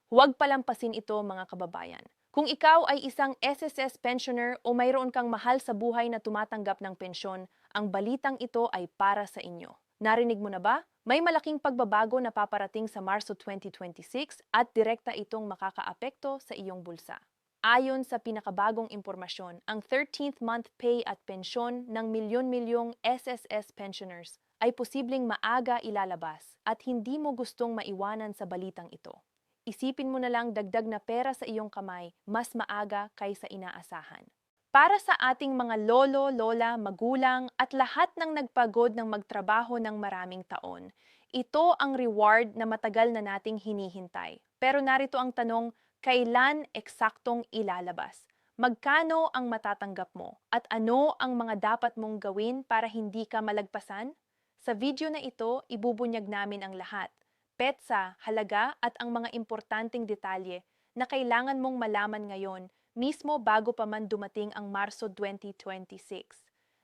Huwag palampasin ito mga kababayan. Kung ikaw ay isang SSS pensioner o mayroon kang mahal sa buhay na tumatanggap ng pensyon, ang balitang ito ay para sa inyo. Narinig mo na ba? May malaking pagbabago na paparating sa Marso 2026 at direkta itong makakaapekto sa iyong bulsa. Ayon sa pinakabagong impormasyon, ang 13th month pay at pensyon ng milyon-milyong SSS pensioners ay posibleng maaga ilalabas at hindi mo gustong maiwanan sa balitang ito. Isipin mo na lang dagdag na pera sa iyong kamay mas maaga kaysa inaasahan. Para sa ating mga lolo, lola, magulang at lahat ng nagpagod ng magtrabaho ng maraming taon, ito ang reward na matagal na nating hinihintay. Pero narito ang tanong, kailan eksaktong ilalabas? Magkano ang matatanggap mo? At ano ang mga dapat mong gawin para hindi ka malagpasan? Sa video na ito, ibubunyag namin ang lahat. Petsa, halaga at ang mga importanteng detalye na kailangan mong malaman ngayon mismo bago pa man dumating ang Marso 2026.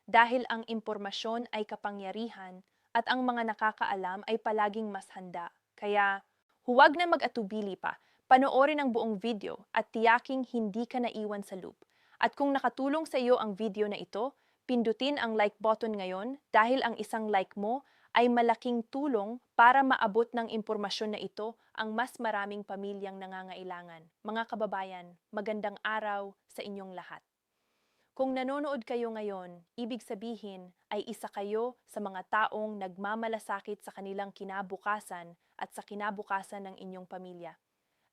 Dahil ang impormasyon ay kapangyarihan at ang mga nakakaalam ay palaging mas handa. Kaya huwag na mag-atubili pa, panoorin ang buong video at tiyaking hindi ka naiwan sa loop. At kung nakatulong sa iyo ang video na ito, pindutin ang like button ngayon dahil ang isang like mo ay malaking tulong para maabot ng impormasyon na ito ang mas maraming pamilyang nangangailangan. Mga kababayan, magandang araw sa inyong lahat. Kung nanonood kayo ngayon, ibig sabihin ay isa kayo sa mga taong nagmamalasakit sa kanilang kinabukasan at sa kinabukasan ng inyong pamilya.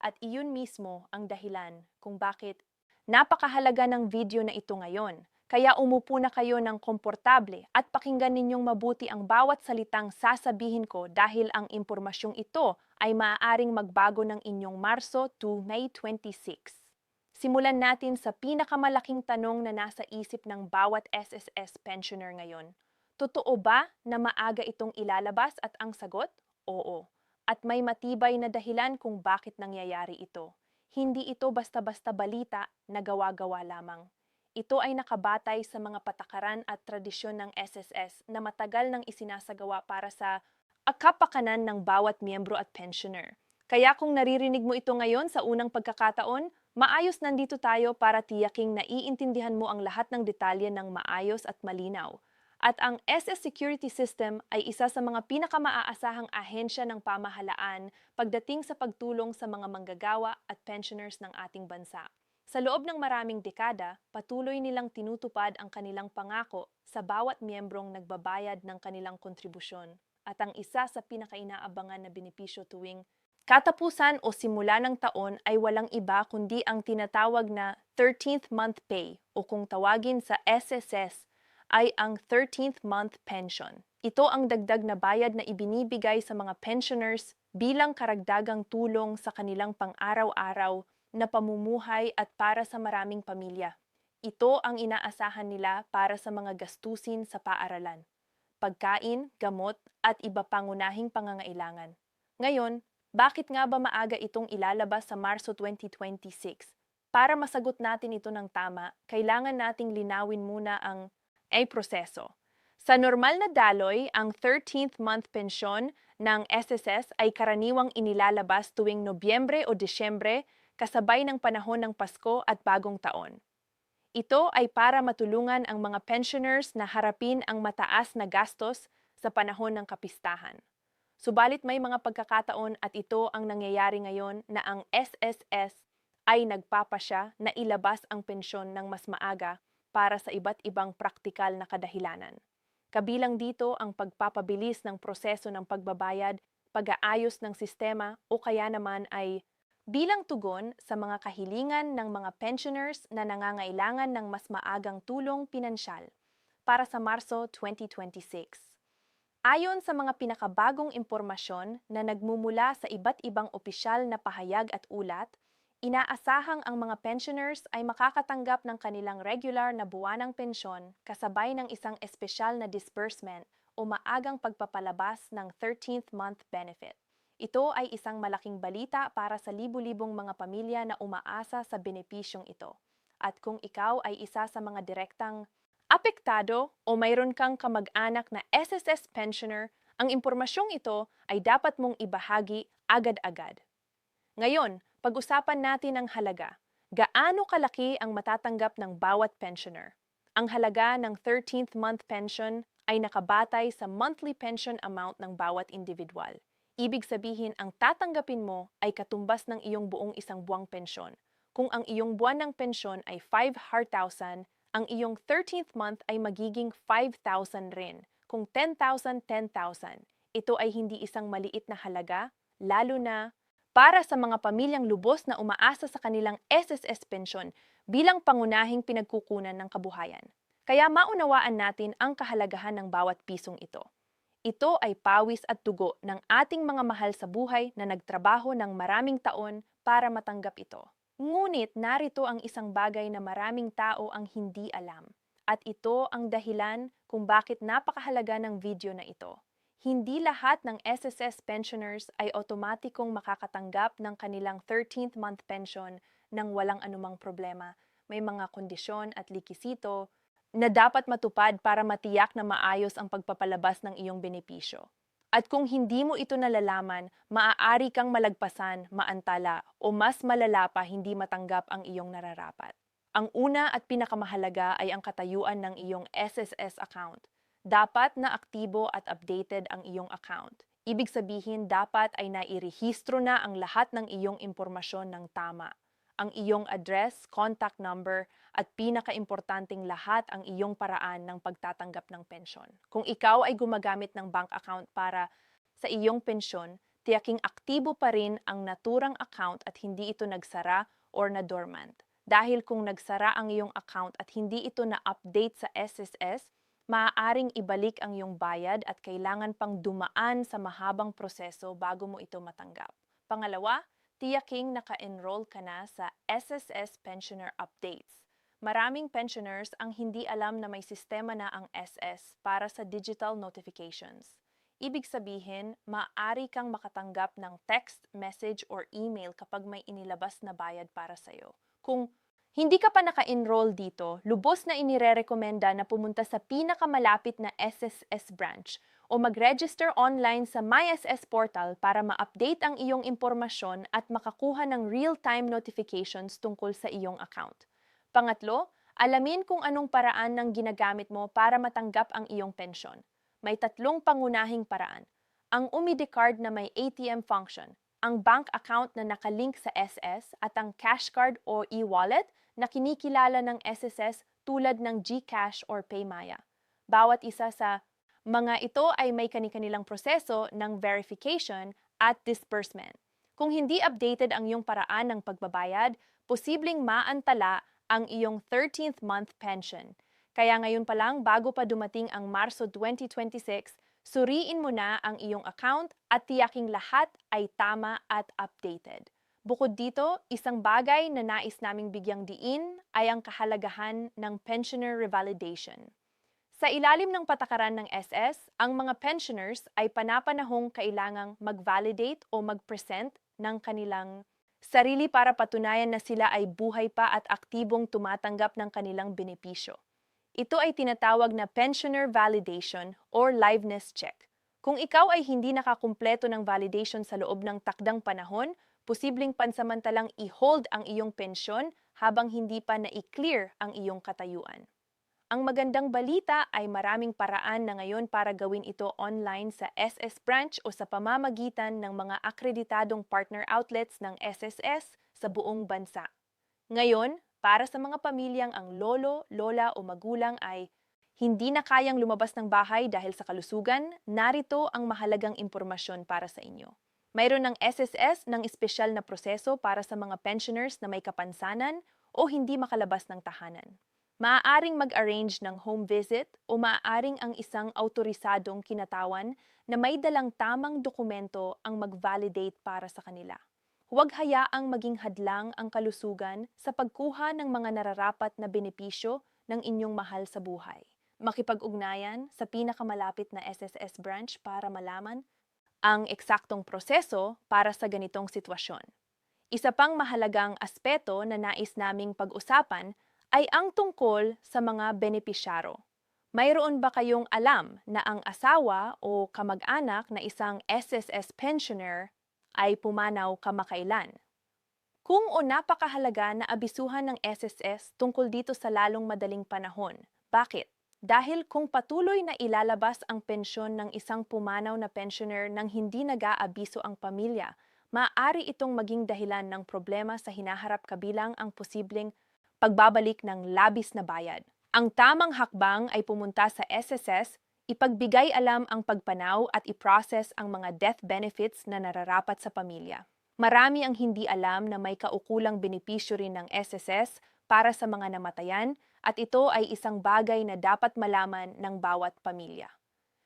At iyon mismo ang dahilan kung bakit napakahalaga ng video na ito ngayon. Kaya umupo na kayo ng komportable at pakinggan ninyong mabuti ang bawat salitang sasabihin ko dahil ang impormasyong ito ay maaaring magbago ng inyong Marso to May 26. Simulan natin sa pinakamalaking tanong na nasa isip ng bawat SSS pensioner ngayon. Totoo ba na maaga itong ilalabas at ang sagot? Oo. At may matibay na dahilan kung bakit nangyayari ito. Hindi ito basta-basta balita na gawa-gawa lamang. Ito ay nakabatay sa mga patakaran at tradisyon ng SSS na matagal nang isinasagawa para sa kapakanan ng bawat miyembro at pensioner. Kaya kung naririnig mo ito ngayon sa unang pagkakataon, maayos nandito tayo para tiyaking naiintindihan mo ang lahat ng detalye ng maayos at malinaw. At ang SS Security System ay isa sa mga pinakamaaasahang ahensya ng pamahalaan pagdating sa pagtulong sa mga manggagawa at pensioners ng ating bansa. Sa loob ng maraming dekada, patuloy nilang tinutupad ang kanilang pangako sa bawat miyembrong nagbabayad ng kanilang kontribusyon. At ang isa sa pinakainaabangan na benepisyo tuwing katapusan o simula ng taon ay walang iba kundi ang tinatawag na 13th month pay o kung tawagin sa SSS ay ang 13th month pension. Ito ang dagdag na bayad na ibinibigay sa mga pensioners bilang karagdagang tulong sa kanilang pang-araw-araw na pamumuhay at para sa maraming pamilya. Ito ang inaasahan nila para sa mga gastusin sa paaralan, pagkain, gamot at iba pangunahing pangangailangan. Ngayon, bakit nga ba maaga itong ilalabas sa Marso 2026? Para masagot natin ito ng tama, kailangan nating linawin muna ang proseso. Sa normal na daloy, ang 13th month pensyon ng SSS ay karaniwang inilalabas tuwing Nobyembre o Disyembre kasabay ng panahon ng Pasko at Bagong Taon. Ito ay para matulungan ang mga pensioners na harapin ang mataas na gastos sa panahon ng kapistahan. Subalit may mga pagkakataon at ito ang nangyayari ngayon na ang SSS ay nagpapasya na ilabas ang pensyon ng mas maaga para sa iba't ibang praktikal na kadahilanan. Kabilang dito ang pagpapabilis ng proseso ng pagbabayad, pag-aayos ng sistema o kaya naman ay bilang tugon sa mga kahilingan ng mga pensioners na nangangailangan ng mas maagang tulong pinansyal para sa Marso 2026. Ayon sa mga pinakabagong impormasyon na nagmumula sa iba't ibang opisyal na pahayag at ulat, inaasahang ang mga pensioners ay makakatanggap ng kanilang regular na buwanang pensyon kasabay ng isang espesyal na disbursement o maagang pagpapalabas ng 13th month benefit. Ito ay isang malaking balita para sa libu-libong mga pamilya na umaasa sa benepisyong ito. At kung ikaw ay isa sa mga direktang apektado o mayroon kang kamag-anak na SSS pensioner, ang impormasyong ito ay dapat mong ibahagi agad-agad. Ngayon, Pag-usapan natin ang halaga. Gaano kalaki ang matatanggap ng bawat pensioner? Ang halaga ng 13th month pension ay nakabatay sa monthly pension amount ng bawat individual. Ibig sabihin, ang tatanggapin mo ay katumbas ng iyong buong isang buwang pensyon. Kung ang iyong buwan ng pensyon ay 500,000, ang iyong 13th month ay magiging 5,000 rin. Kung 10,000, 10,000. Ito ay hindi isang maliit na halaga, lalo na para sa mga pamilyang lubos na umaasa sa kanilang SSS pensyon bilang pangunahing pinagkukunan ng kabuhayan. Kaya maunawaan natin ang kahalagahan ng bawat pisong ito. Ito ay pawis at dugo ng ating mga mahal sa buhay na nagtrabaho ng maraming taon para matanggap ito. Ngunit narito ang isang bagay na maraming tao ang hindi alam. At ito ang dahilan kung bakit napakahalaga ng video na ito. Hindi lahat ng SSS pensioners ay otomatikong makakatanggap ng kanilang 13th month pension nang walang anumang problema. May mga kondisyon at likisito na dapat matupad para matiyak na maayos ang pagpapalabas ng iyong benepisyo. At kung hindi mo ito nalalaman, maaari kang malagpasan, maantala, o mas malala pa hindi matanggap ang iyong nararapat. Ang una at pinakamahalaga ay ang katayuan ng iyong SSS account. Dapat na aktibo at updated ang iyong account. Ibig sabihin, dapat ay nairehistro na ang lahat ng iyong impormasyon ng tama. Ang iyong address, contact number, at pinakaimportanteng lahat ang iyong paraan ng pagtatanggap ng pensyon. Kung ikaw ay gumagamit ng bank account para sa iyong pensyon, tiyaking aktibo pa rin ang naturang account at hindi ito nagsara or na-dormant. Dahil kung nagsara ang iyong account at hindi ito na-update sa SSS, maaaring ibalik ang iyong bayad at kailangan pang dumaan sa mahabang proseso bago mo ito matanggap. Pangalawa, tiyaking naka-enroll ka na sa SSS Pensioner Updates. Maraming pensioners ang hindi alam na may sistema na ang SS para sa digital notifications. Ibig sabihin, maaari kang makatanggap ng text, message, or email kapag may inilabas na bayad para sa'yo. Kung hindi ka pa naka-enroll dito, lubos na inirerekomenda na pumunta sa pinakamalapit na SSS branch o mag-register online sa MySS portal para ma-update ang iyong impormasyon at makakuha ng real-time notifications tungkol sa iyong account. Pangatlo, alamin kung anong paraan ng ginagamit mo para matanggap ang iyong pensyon. May tatlong pangunahing paraan. Ang Umidi card na may ATM function, ang bank account na nakalink sa SS, at ang cash card o e-wallet na kinikilala ng SSS tulad ng GCash or PayMaya. Bawat isa sa mga ito ay may kani-kanilang proseso ng verification at disbursement. Kung hindi updated ang iyong paraan ng pagbabayad, posibleng maantala ang iyong 13th month pension. Kaya ngayon pa lang, bago pa dumating ang Marso 2026, suriin mo na ang iyong account at tiyaking lahat ay tama at updated. Bukod dito, isang bagay na nais naming bigyang diin ay ang kahalagahan ng pensioner revalidation. Sa ilalim ng patakaran ng SS, ang mga pensioners ay panapanahong kailangang mag-validate o mag-present ng kanilang sarili para patunayan na sila ay buhay pa at aktibong tumatanggap ng kanilang benepisyo. Ito ay tinatawag na pensioner validation or liveness check. Kung ikaw ay hindi nakakumpleto ng validation sa loob ng takdang panahon, posibleng pansamantalang i-hold ang iyong pensyon habang hindi pa na-i-clear ang iyong katayuan. Ang magandang balita ay maraming paraan na ngayon para gawin ito online sa SS branch o sa pamamagitan ng mga akreditadong partner outlets ng SSS sa buong bansa. Ngayon, para sa mga pamilyang ang lolo, lola o magulang ay hindi na kayang lumabas ng bahay dahil sa kalusugan, narito ang mahalagang impormasyon para sa inyo. Mayroon ng SSS ng espesyal na proseso para sa mga pensioners na may kapansanan o hindi makalabas ng tahanan. Maaaring mag-arrange ng home visit o maaaring ang isang autorisadong kinatawan na may dalang tamang dokumento ang mag-validate para sa kanila. Huwag hayaang maging hadlang ang kalusugan sa pagkuha ng mga nararapat na benepisyo ng inyong mahal sa buhay. Makipag-ugnayan sa pinakamalapit na SSS branch para malaman ang eksaktong proseso para sa ganitong sitwasyon. Isa pang mahalagang aspeto na nais naming pag-usapan ay ang tungkol sa mga benepisyaro. Mayroon ba kayong alam na ang asawa o kamag-anak na isang SSS pensioner ay pumanaw kamakailan? Kung o napakahalaga na abisuhan ng SSS tungkol dito sa lalong madaling panahon. Bakit? Dahil kung patuloy na ilalabas ang pensyon ng isang pumanaw na pensioner nang hindi nag-aabiso ang pamilya, maaari itong maging dahilan ng problema sa hinaharap kabilang ang posibleng pagbabalik ng labis na bayad. Ang tamang hakbang ay pumunta sa SSS, ipagbigay alam ang pagpanaw at i-process ang mga death benefits na nararapat sa pamilya. Marami ang hindi alam na may kaukulang benepisyo rin ng SSS para sa mga namatayan at ito ay isang bagay na dapat malaman ng bawat pamilya.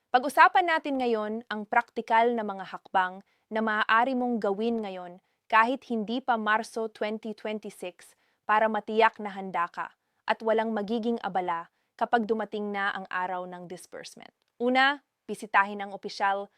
Pag-usapan natin ngayon ang praktikal na mga hakbang na maaari mong gawin ngayon kahit hindi pa Marso 2026 para matiyak na handa ka at walang magiging abala kapag dumating na ang araw ng disbursement. Una, bisitahin ang opisyal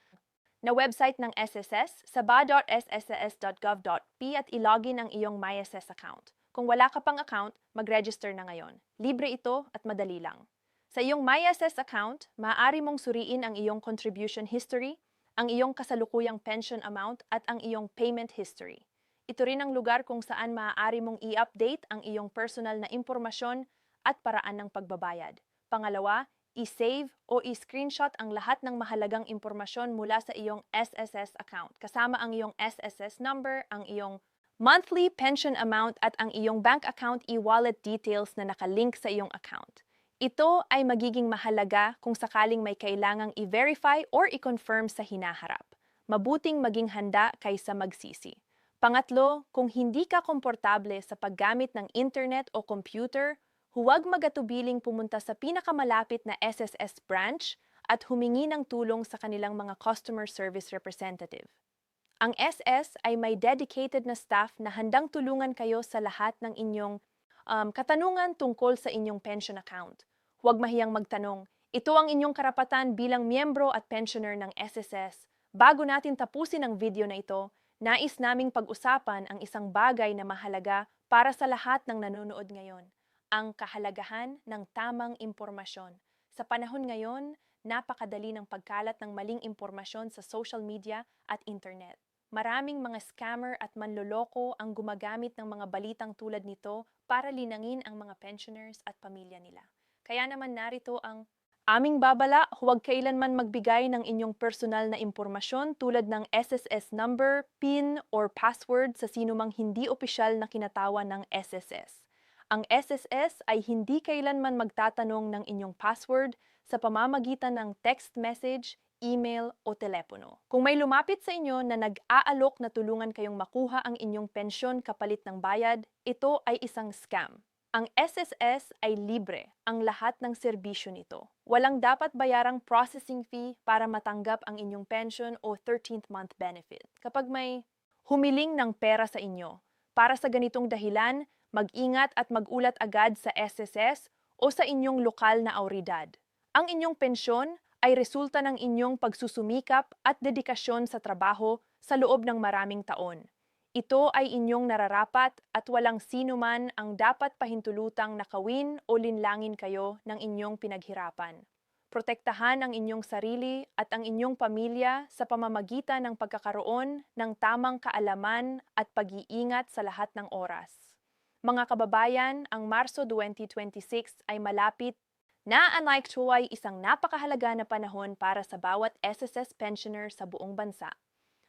na website ng SSS sa ba.sss.gov.p at ilogin ang iyong MySS account. Kung wala ka pang account, mag-register na ngayon. Libre ito at madali lang. Sa iyong MySS account, maaari mong suriin ang iyong contribution history, ang iyong kasalukuyang pension amount at ang iyong payment history. Ito rin ang lugar kung saan maaari mong i-update ang iyong personal na impormasyon at paraan ng pagbabayad. Pangalawa, i-save o i-screenshot ang lahat ng mahalagang impormasyon mula sa iyong SSS account, kasama ang iyong SSS number, ang iyong monthly pension amount at ang iyong bank account e-wallet details na nakalink sa iyong account. Ito ay magiging mahalaga kung sakaling may kailangang i-verify or i-confirm sa hinaharap. Mabuting maging handa kaysa magsisi. Pangatlo, kung hindi ka komportable sa paggamit ng internet o computer, huwag magatubiling pumunta sa pinakamalapit na SSS branch at humingi ng tulong sa kanilang mga customer service representative. Ang SS ay may dedicated na staff na handang tulungan kayo sa lahat ng inyong katanungan tungkol sa inyong pension account. Huwag mahiyang magtanong. Ito ang inyong karapatan bilang miyembro at pensioner ng SSS. Bago natin tapusin ang video na ito, nais naming pag-usapan ang isang bagay na mahalaga para sa lahat ng nanonood ngayon. Ang kahalagahan ng tamang impormasyon. Sa panahon ngayon, napakadali ng pagkalat ng maling impormasyon sa social media at internet. Maraming mga scammer at manloloko ang gumagamit ng mga balitang tulad nito para linangin ang mga pensioners at pamilya nila. Kaya naman narito ang aming babala, huwag kailanman magbigay ng inyong personal na impormasyon tulad ng SSS number, PIN, or password sa sinumang hindi opisyal na kinatawan ng SSS. Ang SSS ay hindi kailanman magtatanong ng inyong password sa pamamagitan ng text message, email o telepono. Kung may lumapit sa inyo na nag-aalok na tulungan kayong makuha ang inyong pensyon kapalit ng bayad, ito ay isang scam. Ang SSS ay libre ang lahat ng serbisyo nito. Walang dapat bayarang processing fee para matanggap ang inyong pension o 13th month benefit. Kapag may humiling ng pera sa inyo, para sa ganitong dahilan, mag-ingat at mag-ulat agad sa SSS o sa inyong lokal na awtoridad. Ang inyong pensyon ay resulta ng inyong pagsusumikap at dedikasyon sa trabaho sa loob ng maraming taon. Ito ay inyong nararapat at walang sino man ang dapat pahintulutang nakawin o linlangin kayo ng inyong pinaghirapan. Protektahan ang inyong sarili at ang inyong pamilya sa pamamagitan ng pagkakaroon ng tamang kaalaman at pag-iingat sa lahat ng oras. Mga kababayan, ang Marso 2026 ay malapit na unlike ito ay isang napakahalaga na panahon para sa bawat SSS pensioner sa buong bansa.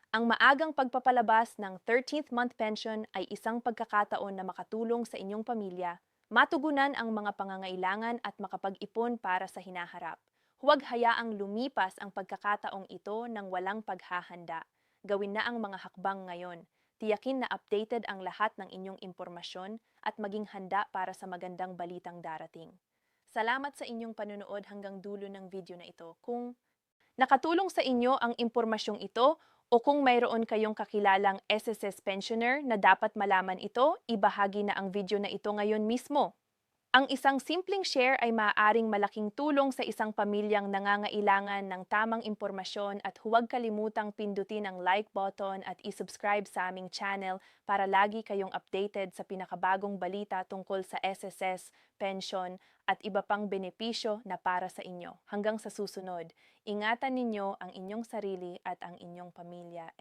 Ang maagang pagpapalabas ng 13th month pension ay isang pagkakataon na makatulong sa inyong pamilya, matugunan ang mga pangangailangan at makapag-ipon para sa hinaharap. Huwag hayaang lumipas ang pagkakataong ito ng walang paghahanda. Gawin na ang mga hakbang ngayon. Tiyakin na updated ang lahat ng inyong impormasyon at maging handa para sa magandang balitang darating. Salamat sa inyong panunood hanggang dulo ng video na ito. Kung nakatulong sa inyo ang impormasyong ito o kung mayroon kayong kakilalang SSS pensioner na dapat malaman ito, ibahagi na ang video na ito ngayon mismo. Ang isang simpleng share ay maaaring malaking tulong sa isang pamilyang nangangailangan ng tamang impormasyon at huwag kalimutang pindutin ang like button at i-subscribe sa aming channel para lagi kayong updated sa pinakabagong balita tungkol sa SSS, pension at iba pang benepisyo na para sa inyo. Hanggang sa susunod, ingatan ninyo ang inyong sarili at ang inyong pamilya.